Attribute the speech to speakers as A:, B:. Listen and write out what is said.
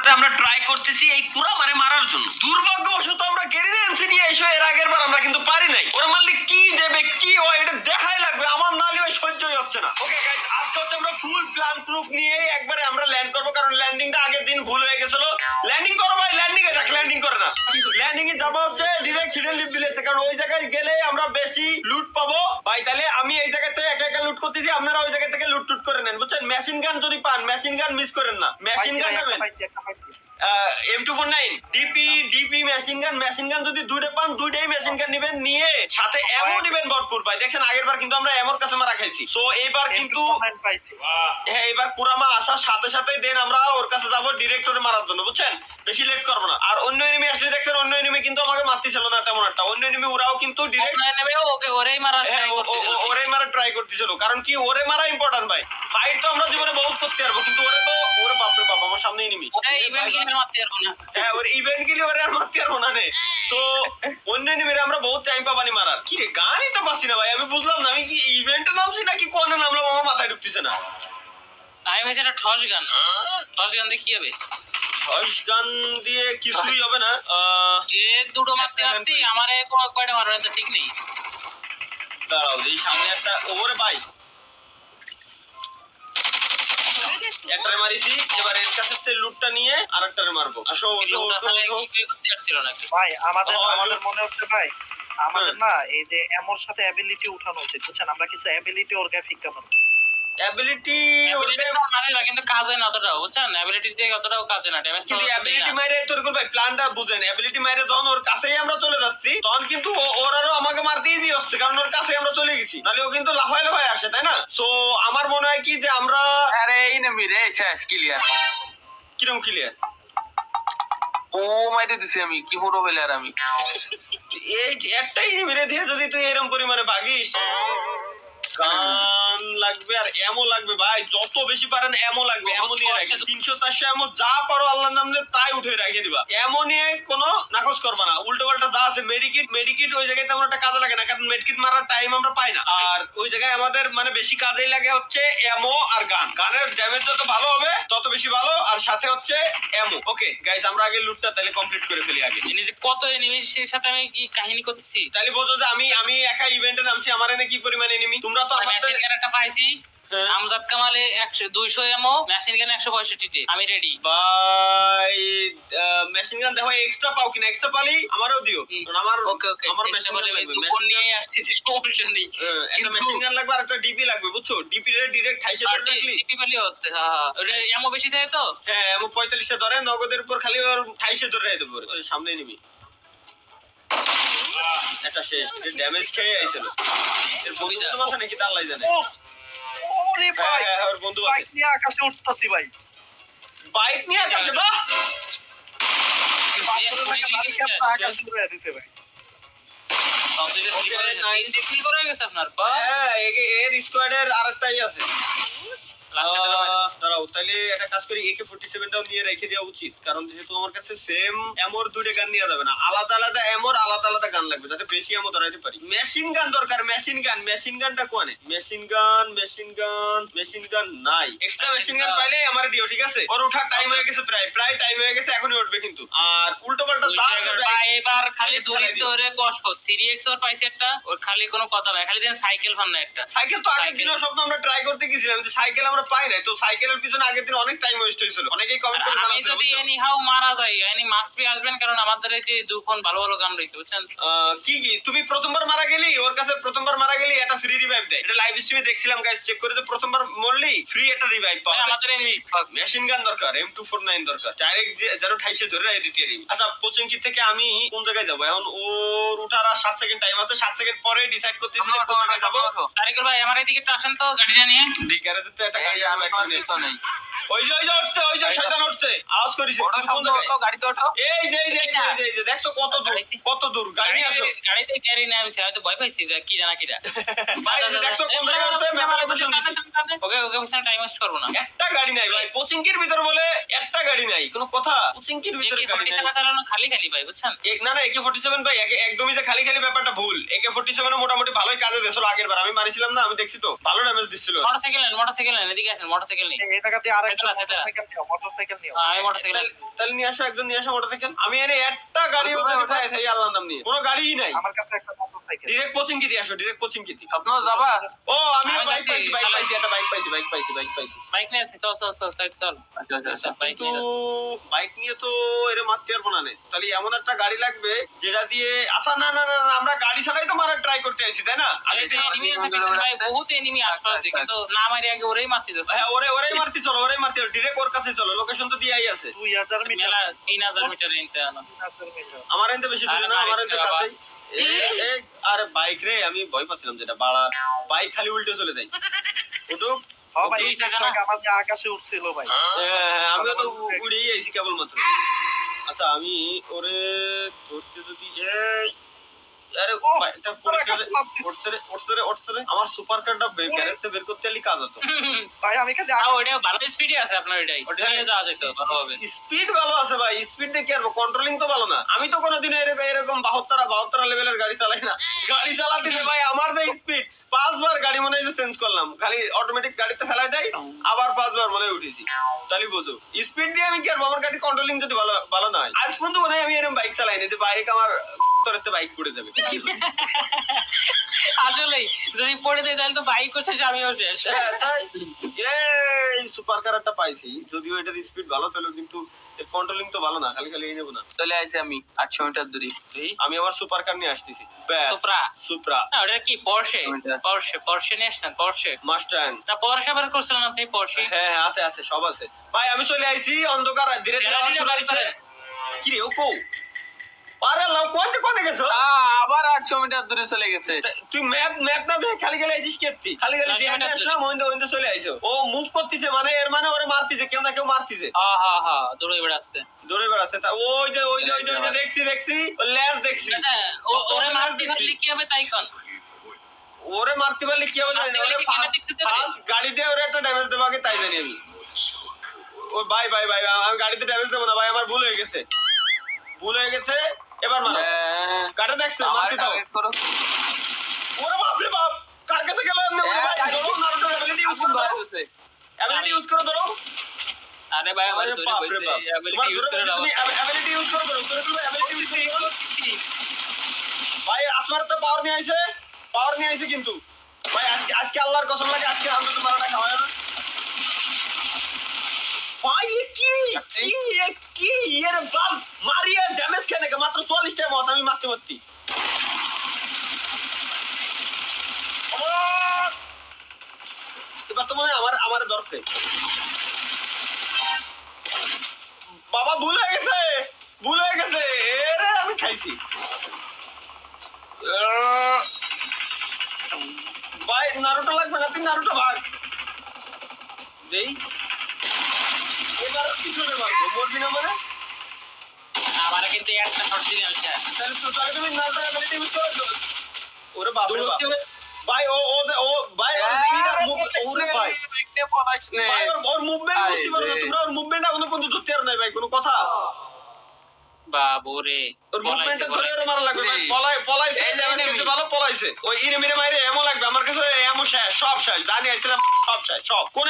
A: ধরে আমরা ট্রাই করতেছি এই কুরামারে মারার জন্য। দুর্ভাগ্যবশত আমরা গেরিনা এমসি নিয়ে এসে এর আগের বার আমরা কিন্তু পারি নাই। ওরা মারলে কি দেবে কি হয় এটা দেখাই লাগবে, আমার নালে ওই সহ্যই হচ্ছে না। ওকে গাইস, আজকে হচ্ছে আমরা ফুল প্ল্যান প্রুফ নিয়ে একবারে আমরা ল্যান্ড করব, কারণ ল্যান্ডিংটা আগের দিন ভুল হয়ে গেছিল। ল্যান্ডিং করো ভাই, ল্যান্ডিং এ দেখ, ল্যান্ডিং করে না। ল্যান্ডিং এ যাব হচ্ছে ডিরেক্ট হিডেন লিফ ভিলেজে, কারণ ওই জায়গায় গেলে আমরা বেশি লুট পাবো ভাই। তাহলে আমি এই জায়গা থেকে একা একা লুট করতেছি, আপনারা ওই জায়গা থেকে লুট টুট করে নেন, বুঝছেন? মেশিন গান যদি পান, মেশিন গান মিস করেন না। মেশিন গান নেবেন M249 ডিপি মেশিন গান যদি দুইটা পান, দুইটাই মেশিন গান নেবেন, নিয়ে সাথে এমও নেবেন ভরপুর ভাই। দেখেন আগের বার কিন্তু আমরা এমর কাছে মারা খাইছি, সো এইবার কিন্তু হ্যাঁ এইবার কুরামা আসার সাথে সাথেই দেন আমরা ওর কাছে যাবো ডিরেক্ট ওরে মারার জন্য, বুঝছেন? বেশি লেট করবো না। আর অন্য এনিমি আসলে দেখছেন, অন্য এনিমি কিন্তু আমাকে মারতেছিল না তেমন একটা। অন্য এনিমি ওরাও কিন্তু ডিরেক্ট ওরেই মারা ট্রাই করতেছিল, কারণ কি ওরে মারা ইম্পর্টেন্ট ভাই। ফাইট তো আমরা জীবনে বহুত করতে পারবো, কিন্তু ওরে তো ওরে বাপরে বাপ আমার সামনে এনিমি। হ্যাঁ ওর ইভেন্ট গেলে ওরে আর মারতে পারবো না নে। সো অন্য এনিমিরে আমরা বহুত টাইম পাবানি মারার। কি রে গানই তো পাচ্ছি না ভাই, আমি বুঝলাম না আমি কি ইভেন্টে নামছি নাকি কোনে নামলাম, আমার মাথায় ঢুকতেছে না।
B: আমি ভাই এটা টস গান দিয়ে কি হবে?
A: টস গান দিয়ে কিছুই হবে না।
B: যে দুটো মারতে আমারে কয়টা মারবে তো ঠিক নেই।
A: দাঁড়াও এই সামনে একটা ওরে ভাই একটারে মারিছি, এবার এর কাছে লুটটা নিয়ে আরেকটারে মারবো। আসো
C: ভাই আমাদের মনে হচ্ছে ভাই আমাদের না এই যে এমর সাথে অ্যাবিলিটি উঠানো উচিত, বুঝছেন? আমরা কিন্তু অ্যাবিলিটি ওর গায়ে ফিক্কা পাবো।
A: অ্যাবিলিটি
B: কিন্তু কাজে না অতটাও, বুঝছেন? অ্যাবিলিটি দিয়ে অতটাও কাজে না, ড্যামেজ
A: কিন্তু অ্যাবিলিটি মাইরে তোর কোন ভাই প্ল্যানটা বুঝেন। অ্যাবিলিটি মাইরে যখন ওর কাছেই আমরা চলে যাচ্ছি, তখন কিন্তু ওর আরো আমাকে মারতেই দিয়ে হচ্ছে, কারণ ওর কাছে আমরা চলে গেছি, নাহলে ও কিন্তু লাফায় লাফায় আসে, তাই না? সো আমার মনে হয় কি যে আমরা
B: আরে এই নেমি রে শেষ ক্লিয়ার।
A: কিরকম ক্লিয়ার?
B: ও মাইরে দিছি আমি, কি বড় হইলে আর আমি
A: এই একটাই মেরে দিয়ে যদি তুই এরকম পরিমাণে ভাগিস। গান লাগবে আর এমও লাগবে ভাই, যত বেশি পারেন এমও লাগবে। এমও নিয়ে রাখি 300-400 এমও যা পারো আল্লাহর নাম দিয়ে তাই উঠে রাখিয়ে দিবা। এমও নিয়ে কোনো নাকচ করবা না। উল্টো পাল্টা যা আছে মেডিকিট ওই জায়গায় তেমন একটা কাজে লাগে না, কারণ মেডিকিট মারার টাইম আমরা পাই না। আর ওই জায়গায় আমাদের মানে বেশি কাজেই লাগে হচ্ছে এমও আর গান। গানের ড্যামেজ যত ভালো হবে তত বেশি ভালো, আর সাথে হচ্ছে এমও। ওকে গাইস, আমরা আগে লুটটা তাহলে কমপ্লিট করে ফেলি আগে।
B: যে কত এনিমির সাথে আমি কি কাহিনী করতেছি
A: তাহলে বোঝো যে আমি একা ইভেন্টে নামছি, আমার এনে কি পরিমাণ এনিমি। তোমরা তো
B: মেশিন গান একটা পাইছি, আমজাদ কামালে 200 এমও, মেশিন গান 165 তে আমি রেডি
A: ভাই। মেশিন গান দেখো এক্সট্রা পাও কিনা, এক্সট্রা পালি আমারও দিও, কারণ আমার আমার মেশিন গান লাগবে। মেশিন
B: নিয়ে আসছি সমস্যা নেই,
A: একটা মেশিন গান লাগবে আর একটা ডিপি লাগবে, বুঝছো? ডিপি রে ডাইরেক্ট 28 ধরে রাখলি
B: ডিপি পালি হচ্ছে। হ্যাঁ ওটা এমও বেশি থাকে তো।
A: হ্যাঁ এমও 45 এ ধরে, নগদের উপর খালি ওর 28 ধরে রাখতে পারে। ওই সামনে নিবি একটা শেষ, এটা ড্যামেজ খেয়ে আইছিল। এর বন্ধু আছে নাকি তা আল্লাহ জানে।
C: ওরে ভাই
A: হ্যাঁ ওর বন্ধু আছে।
C: বাইক নিয়ে আকাশে উঠতাছি ভাই,
A: বাইক নিয়ে আকাশে, বাহ
C: আকাশে উড়ে দিতে ভাই।
B: আপনার
A: হ্যাঁ এর স্কোয়াডের আরেকটাই আছে। দাঁড়াও তাহলে একটা কাজ করি, AK-47 টাও নিয়ে রেখে দেওয়া উচিত, কারণ যেহেতু আমার কাছে সেম এমোর দুইটা গান নেওয়া যাবে না, আলাদা আলাদা এমোর আলাদা আলাদা গান লাগবে, যাতে বেশি এমো ধরাইতে পারি। মেশিন গান দরকার, মেশিন গানটা কোনে? মেশিন গান নাই। এক্সট্রা মেশিন গান পাইলে আমারে দিও, ঠিক আছে? ওর ওঠার টাইম হয়ে গেছে, প্রায় টাইম হয়ে গেছে, এখনই উঠবে কিন্তু। আর উল্টো পাল্টা যা আছে
B: এবার খালি দূরিত ওরে কষ্ট 3x ওর পাইছে একটা, ওর খালি কোনো কথা নাই, খালি দেন সাইকেল ফান না একটা।
A: সাইকেল তো আগের দিনও স্বপ্ন আমরা ট্রাই করতে গেছিলাম, কিন্তু সাইকেল আমরা পাই নাই। তো সাইকেলের পিছনে আগের দিন অনেক টাইম ওয়েস্ট হয়েছিল, অনেকেই কমেন্ট করে
B: আমি
A: জানাচ্ছিল।
B: যদি এনি হাউ মারা যাই, এনি মাস্ট বি আসবেন, কারণ আমাদের এই যে দুখন ভালো ভালো গান রয়েছে, বুঝছেন?
A: কি তুমি প্রথমবার মারা গেলি, ওর কাছে প্রথমবার মারা গেলি একটা ফ্রি রিভাইভ দেয়। এটা লাইভ স্ট্রিমে দেখছিলাম গাইস, চেক করে। যে প্রথমবার মরলি ফ্রি একটা রিভাইভ পাওয়া যায়।
B: আমাদের এনিমি
A: মেশিন গান দরকার, M249 দরকার, ডাইরেক্ট যেন 28 ধরে রাখে দিতে পারি। আচ্ছা পোচিংকি থেকে আমি কোন জায়গায় যাব এখন? ওর উঠার 7 সেকেন্ড টাইম আছে, 7 সেকেন্ড পরে ডিসাইড করতে দিলে কোন জায়গায় যাব।
B: তারিকুল ভাই আমার এদিকে একটু আসেন তো গাড়িটা নিয়ে।
A: গ্যারেজে তো একটা গাড়ি আমি এখন নেই। ওই যে উঠছে শয়তান উঠছে, আওয়াজ করিস কোন জায়গায়?
B: গাড়িতে ওঠো।
A: এই যে দেখছো কত দূর গাড়ি নিয়ে আসো।
B: গাড়িতে ক্যারি নিয়ে আমি হয়তো ভয় পাইছি যে কি জানা কিরা।
A: ভাই দেখছো কোন জায়গায় উঠছে, ম্যাপে লোকেশন দিছি।
B: ওকে পিছনে টাইম ওয়েস্ট করব না।
A: একটা গাড়ি নাই ভাই কোচিংকির ভিতর, বলে একটা গাড়ি নাই, কোনো কথা? কোচিংকির ভিতরে গাড়ি নাই,
B: চালানো খালি ভাই, বুঝছেন?
A: না AK-47 ভাই একদমই যে খালি ব্যাপারটা ভুল। AK-47 মোটামুটি ভালোই কাজে দিয়েছিল আগের বার, আমি মারিছিলাম না, আমি দেখছি তো ভালো ড্যামেজ দিছিল।
B: মোটরসাইকেল এদিকে আসেন মোটরসাইকেল নেই
C: এই জায়গা দিয়ে আরেকটা
B: সেটা, সেটা।
C: মোটরসাইকেল নিও
B: আমি মোটরসাইকেল
A: তাহলে নিয়ে আসো, একজন নিয়ে আসো মোটরসাইকেল। আমি এনে একটা গাড়ি ওদের পাই থাই আল্লাহর নাম নিয়ে, কোনো গাড়িই নাই।
C: আমার কাছে একটা মোটরসাইকেল
A: ডিরেক্ট কোচিং কি দিয়ে আসো, ডিরেক্ট কোচিং কি দিয়ে।
B: আপনারা যাবা
A: ও আমিও
B: আমি
A: বাইক
B: যাচ্ছি,
A: পাইছি, একটা বাইক পাইছি।
B: বাইক নিয়ে আসছি চল সাইড চল আচ্ছা বাইক
A: কিন্তু
B: নিয়ে আসছি
A: বাইক নিয়ে তো এর মারতে পারবো না। তাহলে এমন একটা গাড়ি লাগবে যেটা দিয়ে, আচ্ছা না আমরা গাড়ি চালাই তো মারার ট্রাই করতে আইছি, তাই না?
B: আরে যে এনিমি আছে পিছনে ভাই বহুত এনিমি আশপাশে কিন্তু না মারি আগে ওরেই মারতে যাচ্ছে
A: হ্যাঁ ওরেই মারতে চলো, ডিরেক্ট ওর কাছে চলো, লোকেশন তো দিয়েই আছে।
C: 2000 মিটার
B: মেলা 3000 মিটার ইনতে আনো
C: 3000 মিটার
A: আমার এনতে বেশি দূরে না, আমার এনতে কাছেই। আরে বাইক রে, আমি ভয় পাচ্ছিলাম যেটা বাড়া বাইক খালি উল্টে চলে যায়। ওটো
C: হ্যাঁ ভাই
B: দুই
C: এই
B: টাকা
C: জায়গা
B: না?
C: আমাদের আকাশে উঠছিল ভাই
A: আমিও তো উড়েই আইছি কেবলমাত্র। আচ্ছা আমি ওরে ধরতে যদি আরে বাইকটা পড়ছে রে। আমার সুপার কারটা গ্যারেজ থেকে বের করতে এলি কাজ হতো।
C: ভাই আমি কাছে
B: ওইটা ভালো স্পিডে আছে আপনার ওইটাই ওটা নিয়ে যাওয়া যেত ভালো হবে
A: স্পিড ভালো আছে ভাই, স্পিড দেখে আর কন্ট্রোলিং তো ভালো না। আমি তো কোনোদিন এরকম 72 লেভেলের গাড়ি চালাই না। গাড়ি চালাতে যে ভাই আমার যে স্পিড, 5 বার গাড়ি মনে হয় চেঞ্জ করলাম, খালি অটোমেটিক গাড়িতে ফেলাই দেয়, আবার 5 বার মনে হয় উঠেছি। তাহলে বুঝো স্পিড দিয়ে আমি কি আর আমার গাড়ি কন্ট্রোলিং যদি ভালো না হয়। আজ পর্যন্ত মনে হয় আমি এরকম বাইক চালাই না যে বাইক আমার তোরতে বাইক পড়ে যাবে।
B: আসলেই যদি পড়ে দেয় তাহলে তো বাইকও শেষ আমিও শেষ
A: হ্যাঁ, তাই এই সুপার কারটা পাইছি, যদিও এটার স্পিড ভালো ছিল কিন্তু এর কন্ট্রোলিং তো ভালো না, খালি এই নেব না।
B: চলে আইছি আমি 800 মিটার দূরে
A: আমি আবার সুপার কার নিয়ে আসতেছি। ব্যাস সুপ্রা
B: না ওটা কি পরশে নিয়ে আসছেন পরশে
A: মাস্টান।
B: না পরশে আবার করছিলেন আপনি পরশে
A: হ্যাঁ আছে সব আছে ভাই। আমি চলে আইছি অন্ধকার ধীরে ধীরে আওয়াজ শুরু হইছে। কি রে ও কো আরে লাও কোনে গেছো?
B: আবার 800 মিটার দূরে চলে গেছে
A: তুই ম্যাপ না দেখে খালি গেলে আইছিস কেতি, খালি যে আমি আসলাম ওইন্দে চলে আইছো। ও মুভ করতেছে মানে এর মানে ওরে মারতিছে, কেউ না কেউ মারতিছে।
B: হ্যাঁ দৌড়ে বেড়াচ্ছে
A: দৌড়ে বেড়াচ্ছে। ওই যে দেখছি ও ল্যাজ দেখছি।
B: ওরে মারতে পারলে কি হবে তাই কোন
A: ওরে মারতে পারলে কি হবে জানি না। ওরে ফার্স্ট গাড়ি দিয়ে ওরে একটা ড্যামেজ দেবো আগে, তাই জানি আমি। ও ভাই আমি গাড়িতে ড্যামেজ দেবো না ভাই, আমার ভুল হয়ে গেছে এবার মারো। কাটা দেখছো মারতে দাও। ওরে বাপ রে বাপ, কার কাছে গেল এমনি? ওরে ভাই ধরো নারুটো অ্যাবিলিটি ইউজ করো ধরো।
B: আরে ভাই আমার
A: আরে
B: ধরে
A: বাপ রে
B: বলতে
A: বাপ,
B: অ্যাবিলিটি ইউজ করে দাও
A: তুমি অ্যাবিলিটি ইউজ করো অ্যাবিলিটি ইউজ করো ভাই। আসমার তো পাওয়ার নিয়ে আইছে কিন্তু ভাই আজকে আল্লাহর কসম লাগে আজকে আমরা তো মারাটা খাওয়ায় না ভাই। কি এর বাপ মারিয়া ড্যামেজ কেন মাত্র 44 টাইম আছে আমি মারতে এবার তো মনে হয় আমার দরকার। বাবা ভুল হয়ে গেছে এরে আমি খাইছি ভাই। নারুটো লাগবে না, তুই নারুটো ভাগ দেই। এবার পিছনে মারবো, মরবি না মানে?
B: আমার কিন্তু একটা শট দিন আমি শেষ
A: তাহলে তুমি নারুটো অ্যাবিলিটি ইউজ করো। ওরে বাপ রে বাপ ভাই ও ভাই ওরে ভাই ওর মুভমেন্ট বুঝতে পারো না তোমরা? ওর মুভমেন্ট এখনো পর্যন্ত ধরতে পারো না ভাই, কোনো কথা?
B: বাবুরে
A: ওর মুভমেন্টটা ধরে ওরে মারা লাগবে ভাই। পলাইছে ড্যামেজ খেয়েছে ভালো, পলাইছে। ওই ইনিমিরে মাইরে এমন লাগবে আমার কাছে এমন শেষ, সব শেষ জানি আইছিলাম, সব শেষ সব কোন